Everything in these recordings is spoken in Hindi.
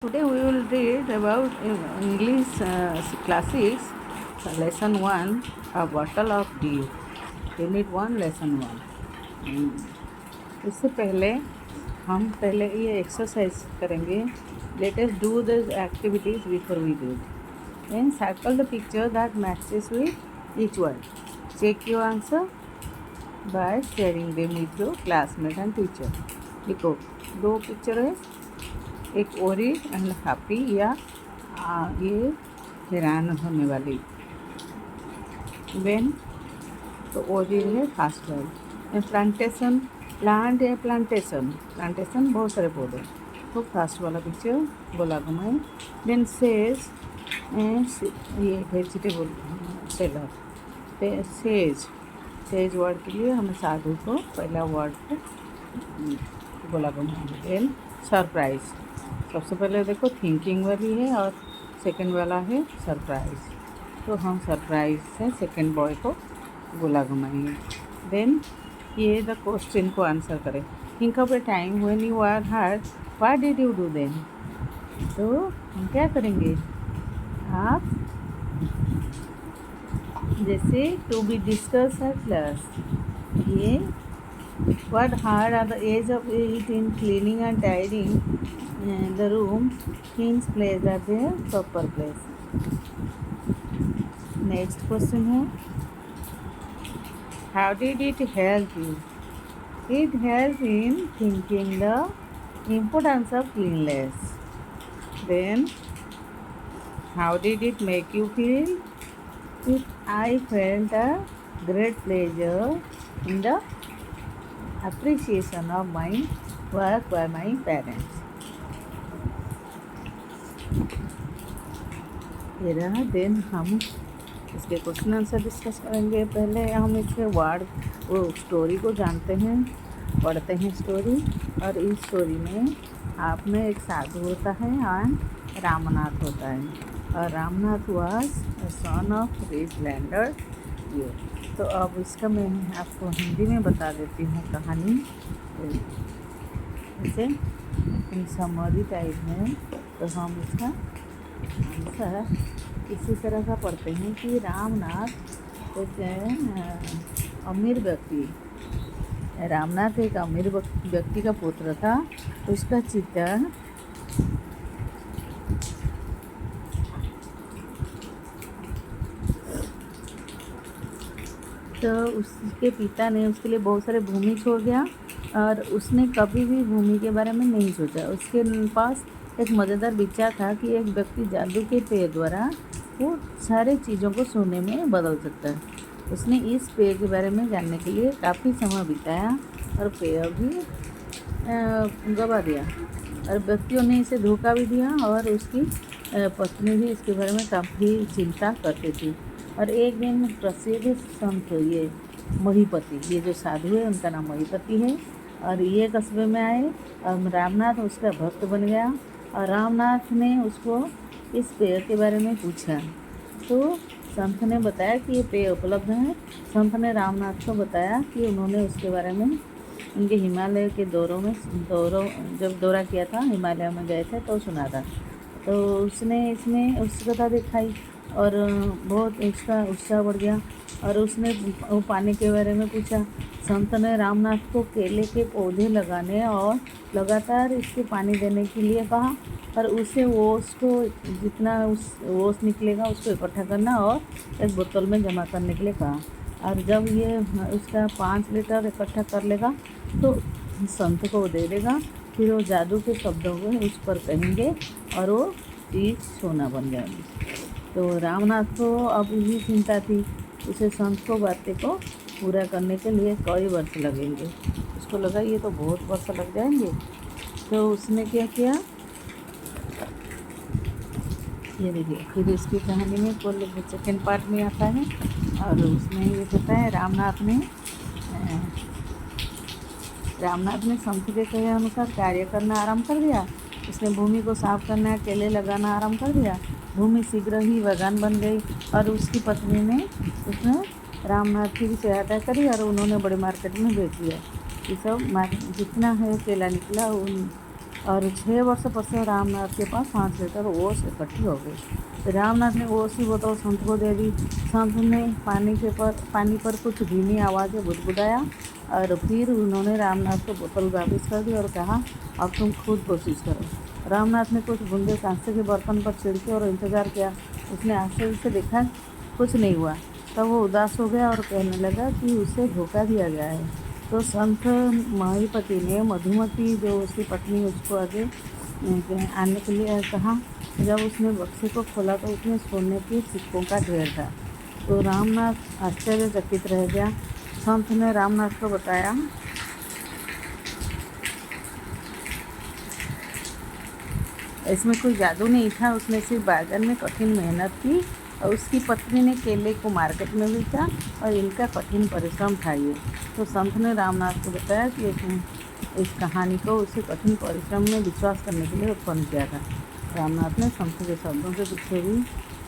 Today we will read about English classics, lesson 1, A Bottle of Dew. Unit 1, lesson 1. इससे पहले हम ये एक्सरसाइज करेंगे. Let us do the activities before we do it. Then circle the picture that matches with each word. Check your answer by sharing them with your classmate and teacher. देखो, दो पिक्चर है, एक ओरिड एंड हैप्पी या ये हैरान होने वाली. वेन तो ओरिड है फास्ट वर्ड. प्लांटेशन, प्लांट है, प्लांटेशन प्लांटेशन बहुत सारे पौधे. तो फास्ट वाला पिक्चर बोला घुमाए. देन सेज, ये vegetable seller. Says, says word के लिए हमें साधु को पहला वर्ड को बोला घुमाएंगे. देन सरप्राइज, सबसे पहले देखो थिंकिंग वाली है और सेकंड वाला है सरप्राइज. तो हम सरप्राइज से सेकंड बॉय को गोला घुमाएंगे. देन ये द क्वेश्चन को आंसर करें. Think of a time when you are hurt, what did you do then. तो हम क्या करेंगे, आप जैसे to be discuss at class, ये what hard at the age of 8 in cleaning and tidying the room, things placed at their proper place. Next question है, how did it help you. It helped in thinking the importance of cleanliness. Then how did it make you feel. I felt a great pleasure in the appreciation of my work by my parents. Then हम इसके क्वेश्चन आंसर डिस्कस करेंगे. पहले हम इसके वर्ड वो स्टोरी को जानते हैं, पढ़ते हैं स्टोरी. और इस स्टोरी में आप में एक साधु होता है एंड रामनाथ होता है. और Ramnath was son of rich lander. तो अब इसका मैं आपको हिंदी में बता देती हूँ कहानी. जैसे इन समरी टाइप में. तो हम इसका आंसर इसी तरह का पढ़ते हैं कि रामनाथ एक अमीर व्यक्ति, रामनाथ एक अमीर व्यक्ति का पुत्र था. उसका चित्र तो उसके पिता ने उसके लिए बहुत सारे भूमि छोड़ दिया और उसने कभी भी भूमि के बारे में नहीं सोचा. उसके पास एक मज़ेदार विचार था कि एक व्यक्ति जादू के पेय द्वारा वो सारे चीज़ों को सोने में बदल सकता है. उसने इस पेय के बारे में जानने के लिए काफ़ी समय बिताया और पेय भी गवा दिया. और व्यक्तियों ने इसे धोखा भी दिया और उसकी पत्नी भी इसके बारे में काफ़ी चिंता करती थी. और एक दिन प्रसिद्ध संत, ये महीपति, ये जो साधु है उनका नाम महीपति है, और ये कस्बे में आए और रामनाथ उसका भक्त बन गया. और रामनाथ ने उसको इस पेय के बारे में पूछा. तो संत ने बताया कि ये पेय उपलब्ध है. संत ने रामनाथ को बताया कि उन्होंने उसके बारे में उनके हिमालय के जब दौरा किया था, हिमालय में गए थे तो सुना था. तो उसने इसमें उसकी कथा दिखाई और बहुत इसका उत्साह बढ़ गया. और उसने वो पानी के बारे में पूछा. संत ने रामनाथ को केले के पौधे लगाने और लगातार इसके पानी देने के लिए कहा. और उसे ओस को जितना ओस निकलेगा उसको इकट्ठा करना और एक बोतल में जमा करने के लिए कहा. और जब ये उसका 5 लीटर इकट्ठा कर लेगा तो संत को दे देगा. फिर वो जादू के शब्दों को उस पर कहेंगे और वो चीज़ सोना बन जाएगी. तो रामनाथ को अब यही चिंता थी. उसे संत को बातें को पूरा करने के लिए कई वर्ष लगेंगे. उसको लगा ये तो बहुत वर्ष लग जाएंगे. तो उसने क्या किया, ये देखिए फिर इसकी कहानी में सेकेंड पार्ट में आता है. और उसमें ये कहता है रामनाथ ने संत के कहे अनुसार कार्य करना आरंभ कर दिया. उसने भूमि को साफ करना, केले लगाना आरंभ कर दिया. भूमि शीघ्र ही बागान बन गई और उसकी पत्नी ने उसने रामनाथ की भी सहायता करी और उन्होंने बड़े मार्केट में बेच दिया. ये सब जितना है केला निकला और 6 वर्ष पश्चात रामनाथ के पास 5 लीटर ओस इकट्ठी हो गई। तो रामनाथ ने ओस की बोतल संत को दे दी। संत ने पानी पर कुछ धीमी आवाज़ में बुदबुदाया और फिर उन्होंने रामनाथ को बोतल वापस कर दी और कहा, अब तुम खुद कोशिश करो। रामनाथ ने कुछ बूंदे कांसे के बर्तन पर छिड़के और इंतज़ार किया। उसने आश्चर्य से देखा, कुछ नहीं हुआ। तब वो उदास हो गया और कहने लगा कि उसे धोखा दिया गया है। तो संत महिपति ने मधुमती जो उसकी पत्नी उसको आगे आने के लिए कहा। जब उसने बक्से को खोला तो उसमें सोने के सिक्कों का ढेर था। तो रामनाथ आश्चर्यचकित रह गया। संत ने रामनाथ को बताया, इसमें कोई जादू नहीं था, उसने सिर्फ बागान में कठिन मेहनत की और उसकी पत्नी ने केले को मार्केट में बेचा और इनका कठिन परिश्रम था ये। तो संत ने रामनाथ को बताया कि इस कहानी को उसे कठिन परिश्रम में विश्वास करने के लिए उत्पन्न किया था। रामनाथ ने संत के शब्दों के पीछे भी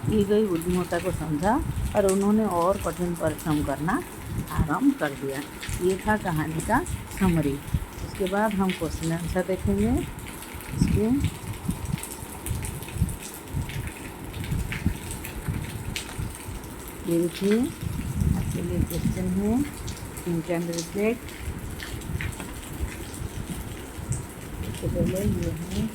की गई बुद्धिमत्ता को समझा और उन्होंने और कठिन परिश्रम करना आरंभ कर दिया। ये था कहानी का समरी। उसके बाद हम क्वेश्चन आंसर देखेंगे। इसके ये देखिए आपके लिए क्वेश्चन है, यू कैन रिफ्लेक्ट। इससे पहले ये है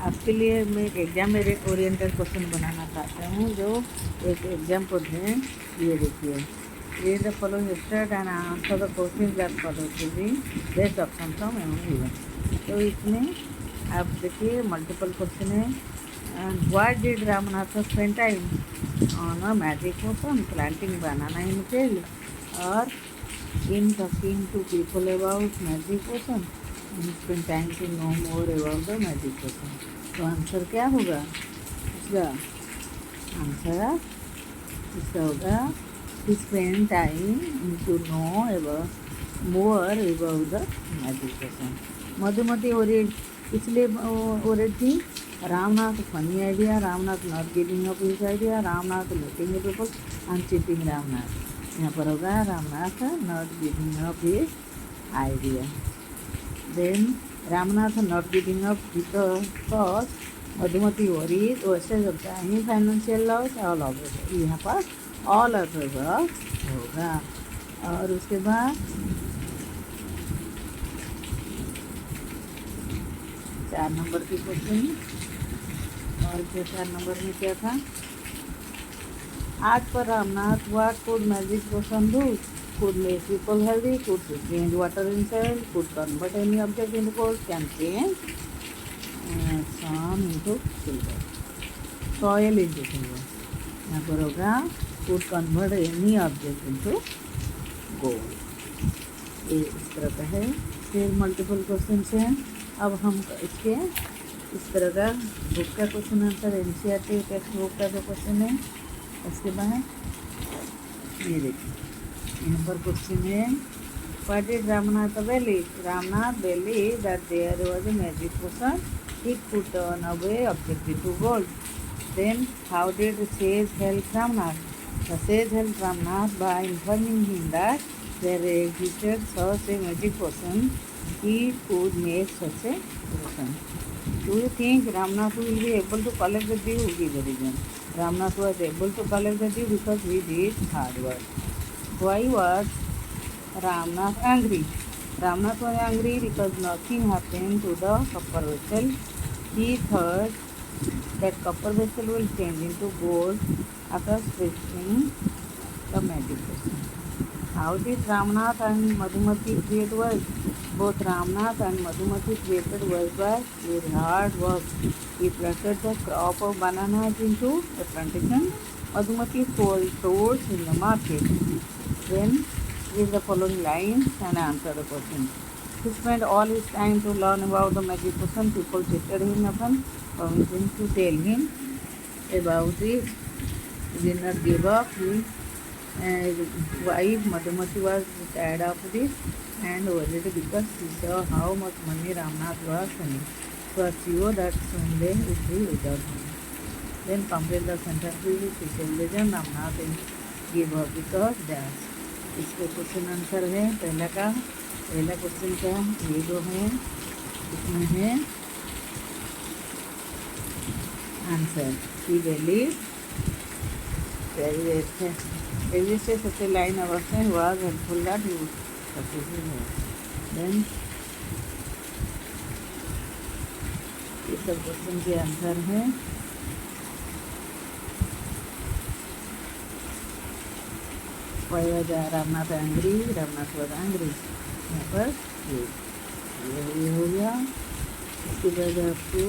आपके लिए, मैं एक एग्जाम ओरिएंटेड क्वेश्चन बनाना चाहता हूँ जो एक एग्जाम्पल है। ये देखिए, read the following statement and answer the question that follow to be best option from एवं गिवन। तो इसमें आप देखिए मल्टीपल क्वेश्चन है। Why did Ramnath spend time on a magic potion, planting banana in field और in talking to people about magic potion, spend time to know more about the magic potion. तो आंसर क्या होगा इसका? आंसर इसका होगा spend time to know about more about the magic potion. Madhumati orient इसलिए ओरिएंट थी। Ramnath funny idea, Ramnath not giving up his idea, Ramnath letting people and cheating Ramnath. यहाँ पर होगा Ramnath not giving up his idea. Then Ramnath not giving up because Madhumati worries versus of time financial loss all of it. यहाँ पर ऑल ऑफ इट होगा। और उसके बाद 4 नंबर की क्वेश्चन, और 4 नंबर में क्या था? आज पर Ramnath what could magic potion do? Could make people healthy, could change water in soil, could convert any object into gold, can change some into silver, soil into silver। यहाँ पर होगा could convert any object into gold। ये इस तरह का है। फिर मल्टीपल क्वेश्चन हैं। अब हम इसके इस तरह का बुक का question answer, NCERT text book का जो क्वेश्चन है। उसके बाद ये देखिए यहाँ पर क्वेश्चन है, what did Ramnath believe? Ramnath believe that there was a magic potion it could turn away object into gold. Then how did the sage help Ramnath? The sage help Ramnath by informing him that there existed such a magic potion he could make such a potion। Do you think Ramnath will be able to collect the dew? Give a reason. Ramnath was able to collect the dew because he did hard work। Why was Ramnath angry? Ramnath was angry because nothing happened to the copper vessel. He thought that copper vessel will change into gold after sprinkling the magic potion। How did Ramnath and Madhumati create wealth? Both Ramnath and Madhumati created wealth by with hard work। He planted the crop of bananas into a plantation. Madhumati sold fruits in the market। Then read the following lines and answer the question। He spent all his time to learn about the magic potion. People cheated him often, promising to tell him about it. He did not give up. His wife Madhumati was tired of this and worried because she saw how much money Ramnath was earning. She was sure that someday it would be without him। Then complete the sentences with intelligence। Ramnath gave up because dash। इसके क्वेश्चन आंसर है। पहला का पहला क्वेश्चन क्या है, ये जो है इसमें है answer C valley existed such a line of action was helpful that you successful है. Then ये सब क्वेश्चन के आंसर है. Why was Ramnath angry? Ramnath was angry. यहाँ पर ये हो गया. इसके बाद आपको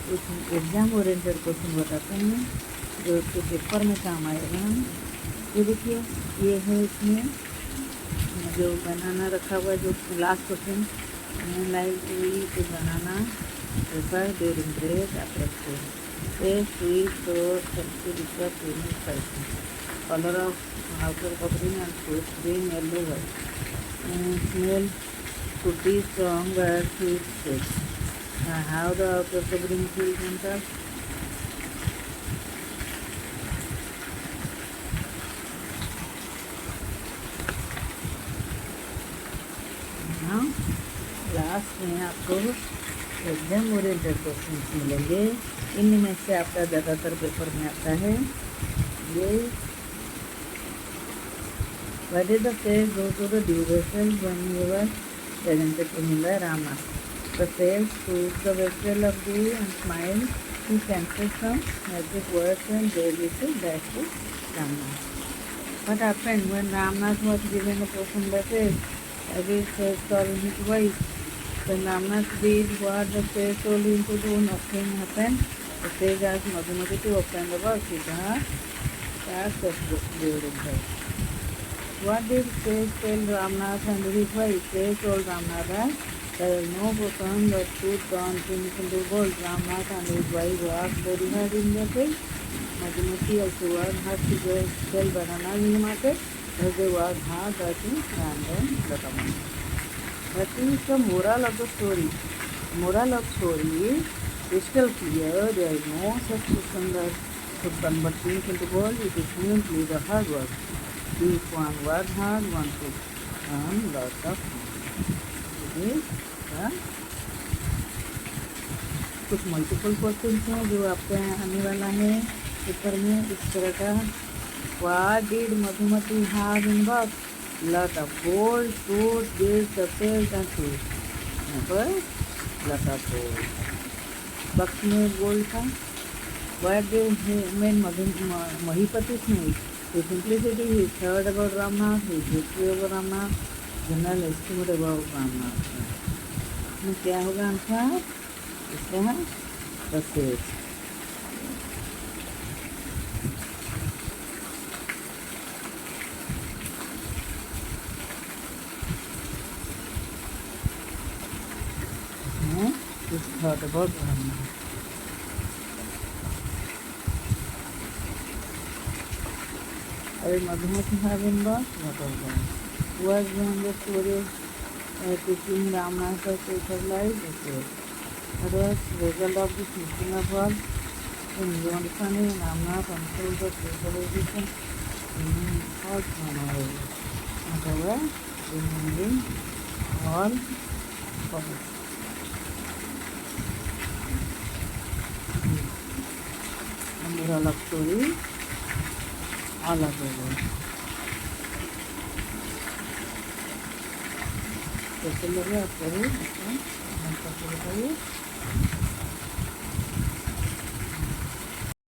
कुछ एग्जाम ओरिएंटेड क्वेश्चन बताते हैं जो आपके पेपर में काम आएगा. ये देखिए, ये है इसमें जो बनाना रखा हुआ, जो last question like to banana paper during break after school a sweet और सबसे दूसरा training spicy colour of outer covering and fruit green yellow white smell fruity strong but sweet taste. How the outer covering feels on top. Now last में आपको एग्जाम ओरिएंटेड क्वेश्चन मिलेंगे. इनमें से आपका ज़्यादातर पेपर में आता है ये. What did the sage go to the dew vessel when he was presented to him by Rama? The sage took the vessel of dew and smiled. He sensed some magic words and gave it back to Rama. What happened when Ramnath was given a portion by sage? Every sage told his wife. When Ramnath did what the sage told him to do, nothing happened. The sage asked Madhumati to open the box. She asked us during her. What did sage tell Ramnath and his wife? Sage told Ramnath that there is no person that could turn things into gold. Ramnath and his wife worked very hard in their field. Madhumati also worked hard to sell bananas in the market, as they worked hard to random the common. That is the moral of the story. Moral of story is crystal clear. There is no such person that could convert things into gold. It is simply the hard work. If one work hard, one could earn lots of money. कुछ मल्टीपल क्वेश्चन हैं जो आपके आने वाला है पेपर में इस तरह का. What did Madhumati have in box? Lot of gold, fruit, beads, apples and fruit. यहाँ पर lot of gold. बक्स में गोल्ड था. What did when Mahipati snake? The simplicity he heard about Ramnath, his history about Ramnath, general estimate about Ramnath. इसमें क्या होगा आंसर? इसका है the sage. His thought about Ramnath. I Madhumati have in box, what of them? Who was behind the story of teaching Ramnath the spiritual life? What was the result of this mission of all? In the understanding, Ramnath unfold the spiritual education in all manner. Whatever, remaining all purpose. Moral of story. all of over. कैसे लगे आप करिए, अच्छा, बताइए.